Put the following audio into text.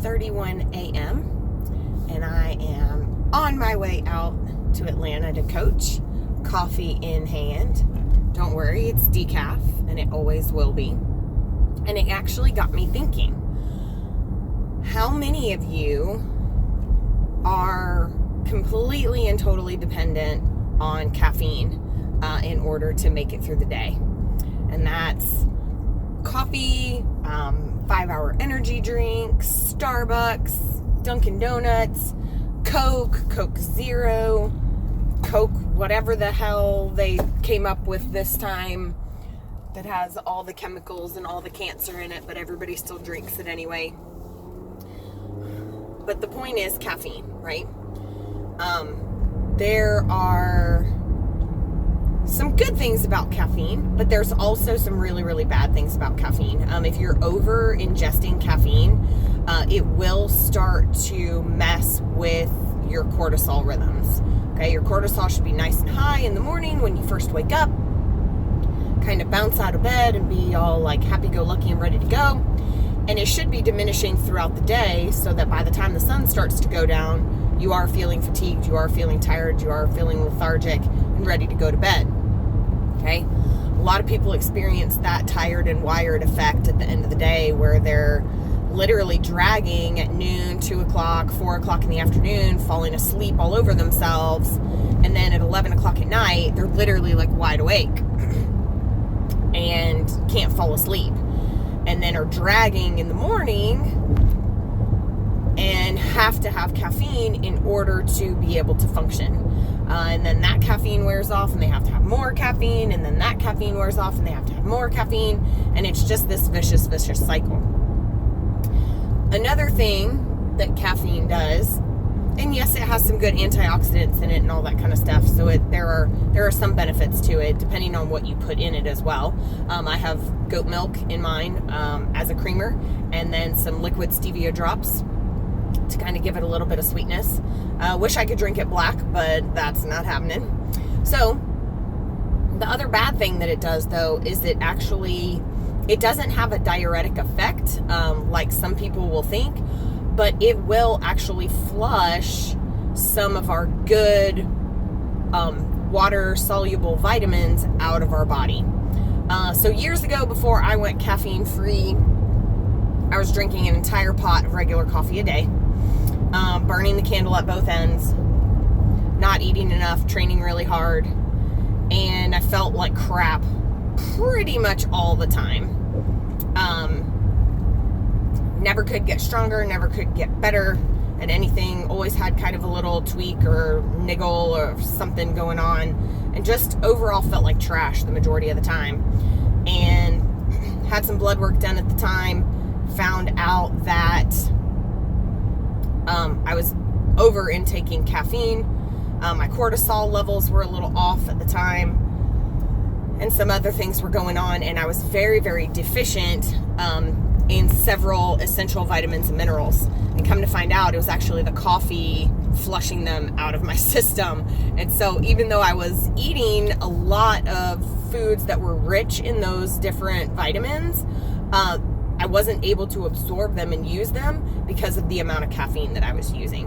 9:31 a.m. and I am on my way out to Atlanta to coach, coffee in hand. Don't worry, it's decaf, and it always will be. And it actually got me thinking, how many of you are completely and totally dependent on caffeine in order to make it through the day? And that's coffee, 5-hour energy drinks, Starbucks, Dunkin' Donuts, Coke Zero, Coke, whatever the hell they came up with this time that has all the chemicals and all the cancer in it, but everybody still drinks it anyway. But the point is caffeine, right? There are some good things about caffeine, but there's also some really, really bad things about caffeine. If you're over ingesting caffeine, it will start to mess with your cortisol rhythms. Okay, your cortisol should be nice and high in the morning when you first wake up, kind of bounce out of bed and be all like happy-go-lucky and ready to go. And it should be diminishing throughout the day so that by the time the sun starts to go down, you are feeling fatigued, you are feeling tired, you are feeling lethargic and ready to go to bed. Okay? A lot of people experience that tired and wired effect at the end of the day where they're literally dragging at noon, 2 o'clock, 4 o'clock in the afternoon, falling asleep all over themselves. And then at 11 o'clock at night, they're literally like wide awake and can't fall asleep. And then are dragging in the morning and have to have caffeine in order to be able to function. And then that caffeine wears off and they have to have more caffeine, and then that caffeine wears off and they have to have more caffeine, and it's just this vicious cycle. Another thing that caffeine does, and yes, it has some good antioxidants in it and all that kind of stuff, so there are some benefits to it depending on what you put in it as well. I have goat milk in mine as a creamer, and then some liquid stevia drops to kind of give it a little bit of sweetness. Wish I could drink it black, but that's not happening. So the other bad thing that it does, though, is it doesn't have a diuretic effect like some people will think, but it will actually flush some of our good water-soluble vitamins out of our body. So years ago, before I went caffeine-free, I was drinking an entire pot of regular coffee a day, burning the candle at both ends, not eating enough, training really hard, and I felt like crap pretty much all the time. Never could get stronger, never could get better at anything, always had kind of a little tweak or niggle or something going on, and just overall felt like trash the majority of the time. And had some blood work done at the time, found out that I was over intaking caffeine. My cortisol levels were a little off at the time, and some other things were going on, and I was very, very deficient in several essential vitamins and minerals. And come to find out, it was actually the coffee flushing them out of my system. And so even though I was eating a lot of foods that were rich in those different vitamins, I wasn't able to absorb them and use them because of the amount of caffeine that I was using.